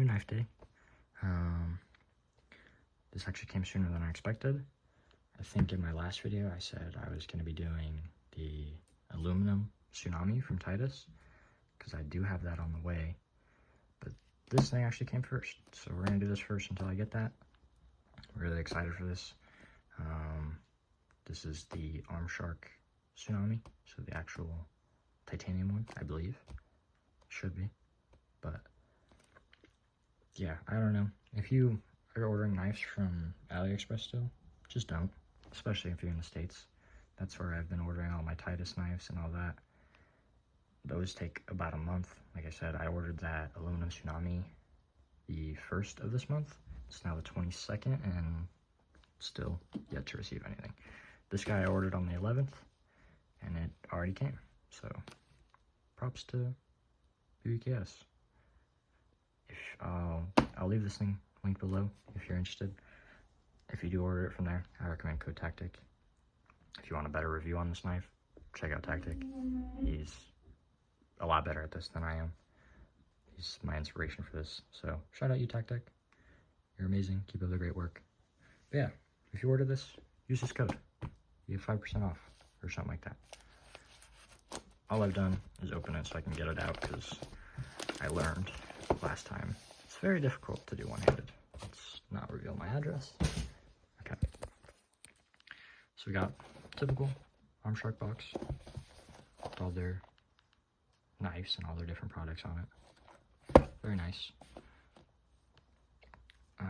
new knife day. This actually came sooner than I expected. I think in my last video I said I was going to be doing the aluminum tsunami from Titus, because I do have that on the way, but this thing actually came first, so we're going to do this first until I get that. I'm really excited for this. This is the Arm Shark tsunami, so the actual titanium one, I believe. Should be, but yeah, I don't know. If you are ordering knives from AliExpress still, just don't, especially if you're in the States. That's where I've been ordering all my Titus knives and all that. Those take about a month. Like I said, I ordered that aluminum tsunami the 1st of this month. It's now the 22nd and still yet to receive anything. This guy I ordered on the 11th and it already came. So props to BBKS. I'll leave this thing linked below if you're interested. If you do order it from there, I recommend code Tactic. If you want a better review on this knife, check out Tactic. He's a lot better at this than I am. He's my inspiration for this. So shout out you, Tactic. You're amazing. Keep up the great work. But yeah, if you order this, use this code. You get 5% off or something like that. All I've done is open it so I can get it out, because I learned last time it's very difficult to do one-handed. Let's not reveal my address. Okay. So we got typical Arm Shark box with all their knives and all their different products on it. Very nice. How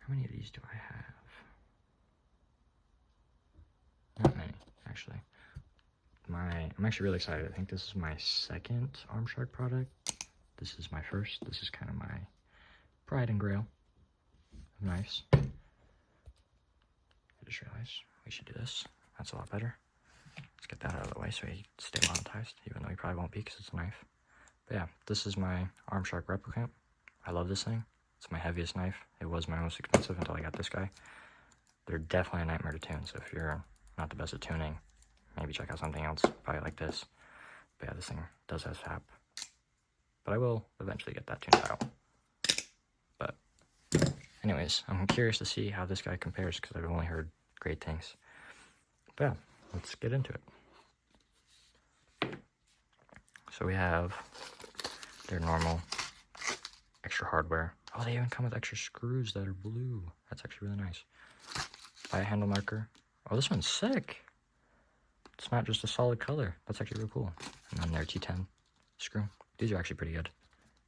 many of these do I have? Not many, actually. I'm actually really excited. I think this is my second Arm Shark product. This is my first. This is kind of my pride and grail of knives. I just realized we should do this. That's a lot better. Let's get that out of the way so he stay monetized, even though he probably won't be because it's a knife. But yeah, this is my Arm Shark replicant. I love this thing. It's my heaviest knife. It was my most expensive until I got this guy. They're definitely a nightmare to tune, so if you're not the best at tuning, maybe check out something else, probably like this. But yeah, this thing does have sap. But I will eventually get that tuned out. But anyways, I'm curious to see how this guy compares, because I've only heard great things. But yeah, let's get into it. So we have their normal extra hardware. Oh, they even come with extra screws that are blue. That's actually really nice. Bight handle marker. Oh, this one's sick. It's not just a solid color. That's actually real cool. And then their T10 screw. These are actually pretty good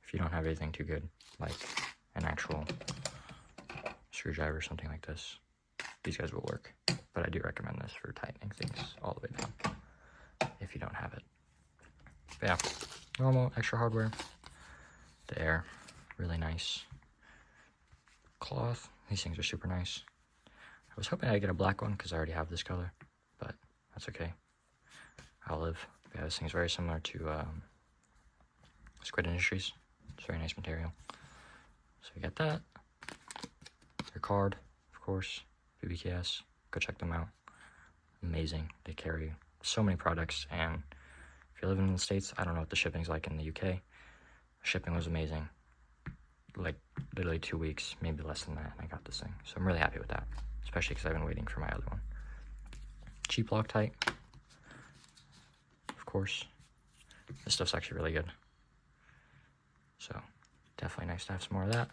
if you don't have anything too good, like an actual screwdriver or something like this. These guys will work, but I do recommend this for tightening things all the way down if you don't have it. But yeah, normal extra hardware. There, really nice cloth. These things are super nice. I was hoping I'd get a black one because I already have this color, but that's okay. I'll live. Yeah, this thing's very similar to Squid Industries. It's very nice material. So we got that. Their card, of course, BBKS. Go check them out. Amazing. They carry so many products, and if you're living in the States, I don't know what the shipping's like in the UK. Shipping was amazing. Like literally 2 weeks, maybe less than that, and I got this thing. So I'm really happy with that, especially because I've been waiting for my other one. Cheap Loctite, of course. This stuff's actually really good. So definitely nice to have some more of that.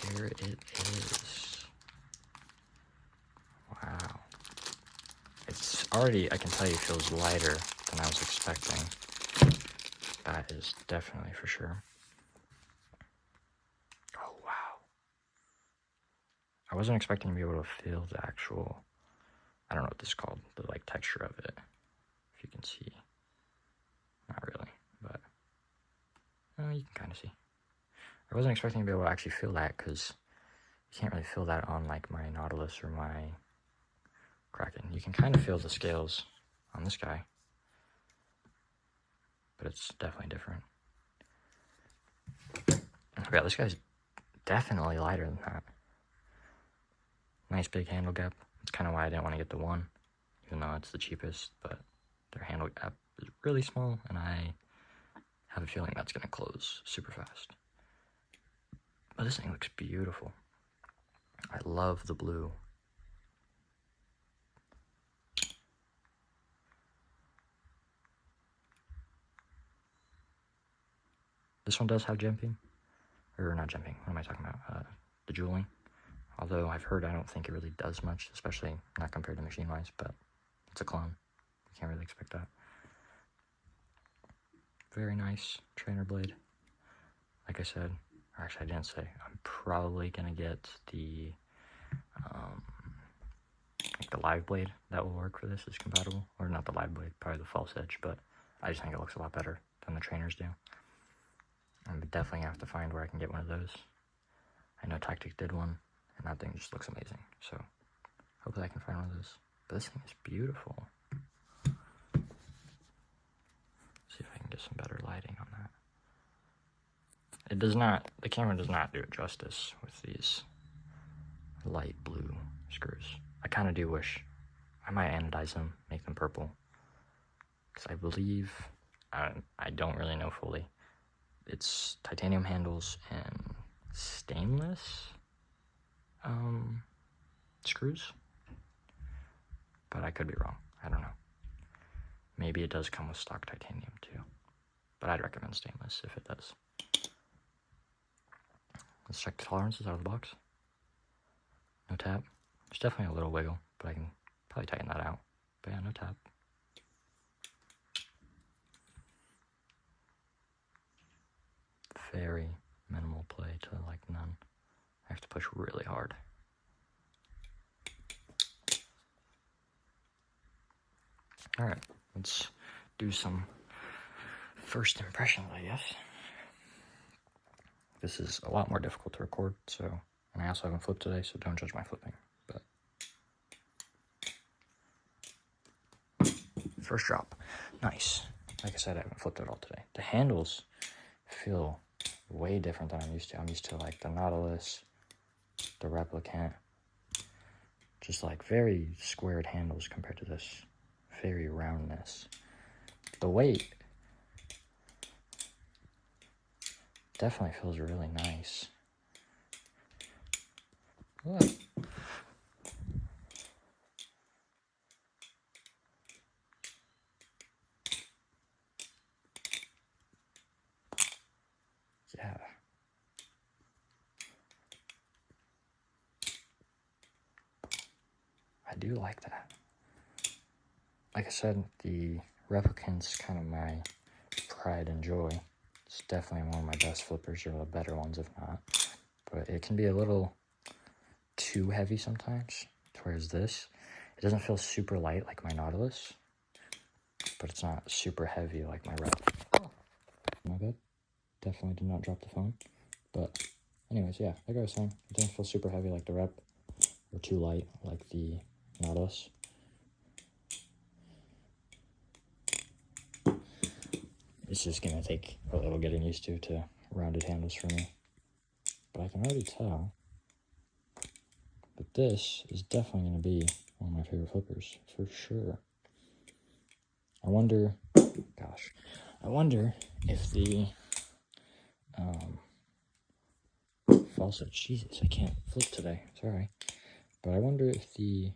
And here it is. Wow. It's already, I can tell you, feels lighter than I was expecting. That is definitely for sure. Oh, wow. I wasn't expecting to be able to feel the actual, I don't know what this is called, the like texture of it. If you can see. Not really, but you can kind of see. I wasn't expecting to be able to actually feel that, because you can't really feel that on like my Nautilus or my Kraken. You can kind of feel the scales on this guy, but it's definitely different. Yeah, this guy's definitely lighter than that. Nice big handle gap. That's kind of why I didn't want to get the one, even though it's the cheapest, but their handle gap is really small, and I have a feeling that's going to close super fast. But this thing looks beautiful. I love the blue. This one does have jimping. Or not jimping, what am I talking about? The jeweling. Although I've heard I don't think it really does much, especially not compared to machine-wise, but it's a clone. You can't really expect that. Very nice trainer blade. Like I said, or actually I didn't say, I'm probably gonna get the like the live blade that will work for this is compatible. Or not the live blade, probably the false edge, but I just think it looks a lot better than the trainers do. I'm definitely gonna have to find where I can get one of those. I know Tactic did one, and that thing just looks amazing. So hopefully I can find one of those. But this thing is beautiful. See if I can get some better lighting on that. It does not, the camera does not do it justice with these light blue screws. I kind of do wish, I might anodize them, make them purple. Because I believe, I don't really know fully. It's titanium handles and stainless screws. But I could be wrong, I don't know. Maybe it does come with stock titanium too. But I'd recommend stainless if it does. Let's check the tolerances out of the box. No tap. There's definitely a little wiggle, but I can probably tighten that out. But yeah, no tap. Very minimal play to like none. I have to push really hard. Alright, let's do some first impressions, I guess. This is a lot more difficult to record, so, and I also haven't flipped today, so don't judge my flipping. But first drop, nice. Like I said, I haven't flipped at all today. The handles feel way different than I'm used to. I'm used to like the Nautilus, the Replicant, just like very squared handles compared to this very roundness. The weight definitely feels really nice. Look. Yeah. I do like that. Like I said, the Replicant's kind of my pride and joy. It's definitely one of my best flippers, or the better ones if not. But it can be a little too heavy sometimes, whereas this, it doesn't feel super light like my Nautilus, but it's not super heavy like my Rep. Oh, my bad. Definitely did not drop the phone. But anyways, yeah, like I was saying, it doesn't feel super heavy like the Rep, or too light like the Nautilus. It's just gonna take a little getting used to rounded handles for me. But I can already tell that this is definitely gonna be one of my favorite flippers, for sure. I wonder if the false edge, Jesus, I can't flip today, sorry. But I wonder if the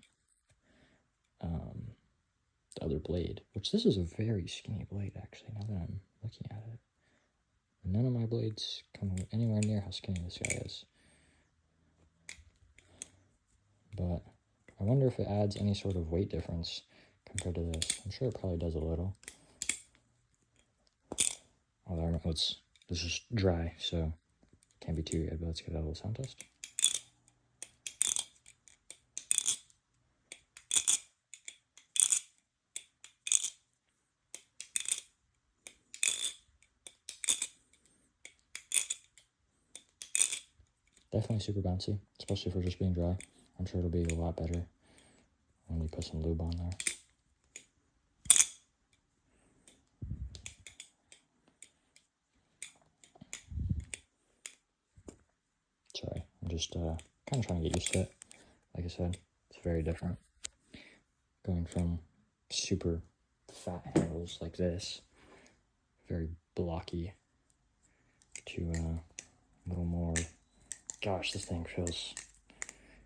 other blade, which this is a very skinny blade actually, now that I'm looking at it. None of my blades come anywhere near how skinny this guy is. But I wonder if it adds any sort of weight difference compared to this. I'm sure it probably does a little. Although this is dry, so can't be too good, but let's give that a little sound test. Definitely super bouncy, especially for just being dry. I'm sure it'll be a lot better when we put some lube on there. Sorry, I'm just kind of trying to get used to it. Like I said, it's very different. Going from super fat handles like this, very blocky to a little more. Gosh, this thing feels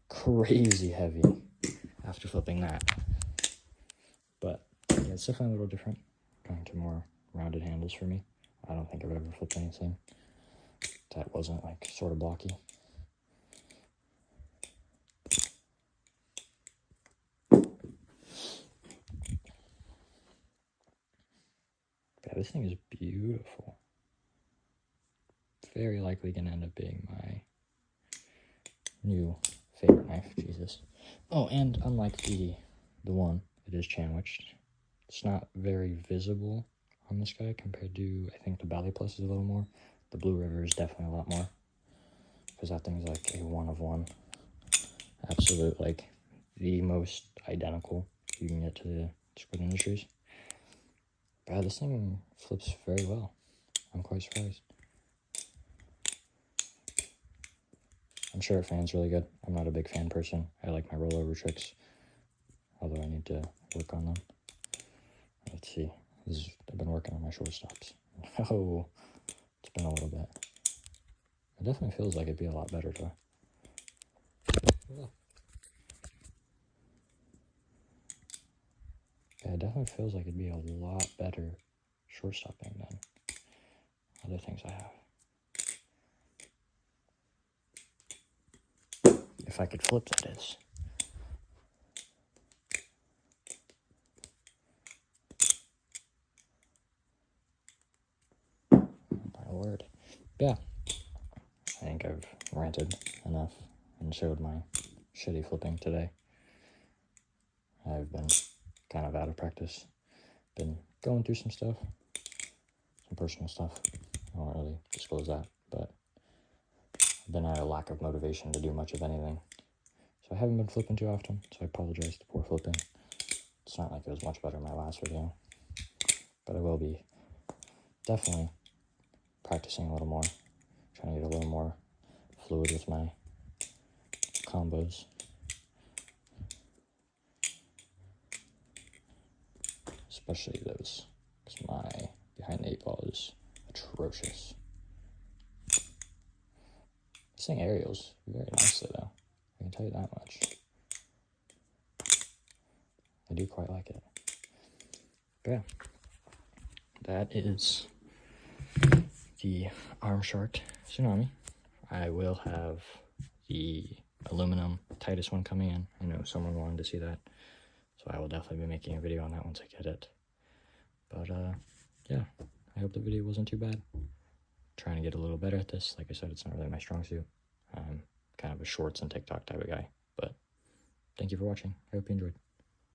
crazy heavy after flipping that. But yeah, it's definitely a little different. Going to more rounded handles for me. I don't think I've ever flipped anything that wasn't like sort of blocky. Yeah, this thing is beautiful. Very likely gonna end up being my new favorite knife. Jesus. Oh, and unlike the one, it is chan-witched. It's not very visible on this guy compared to, I think the Bally Plus is a little more. The Blue River is definitely a lot more, because that thing's like a one of one. Absolute, like, the most identical you can get to the Squid Industries. But yeah, this thing flips very well. I'm quite surprised. I'm sure it fans really good. I'm not a big fan person. I like my rollover tricks, although I need to work on them. Let's see. I've been working on my shortstops. Oh, it's been a little bit. It definitely feels like it'd be a lot better to. Yeah, it definitely feels like it'd be a lot better shortstopping than other things I have. If I could flip, that is. My word. Yeah. I think I've ranted enough and showed my shitty flipping today. I've been kind of out of practice. Been going through some stuff. Some personal stuff. I won't really disclose that, but I've been at a lack of motivation to do much of anything. So I haven't been flipping too often, so I apologize for poor flipping. It's not like it was much better in my last video, but I will be definitely practicing a little more, trying to get a little more fluid with my combos. Especially those, because my behind the 8 ball is atrocious. This thing aerials very nicely though, I can tell you that much. I do quite like it. But yeah, that is the Arm Shark Tsunami. I will have the aluminum Titus one coming in. I know someone wanted to see that, so I will definitely be making a video on that once I get it. But yeah, I hope the video wasn't too bad. Trying to get a little better at this. Like I said, it's not really my strong suit. I'm kind of a shorts and TikTok type of guy. But thank you for watching. I hope you enjoyed.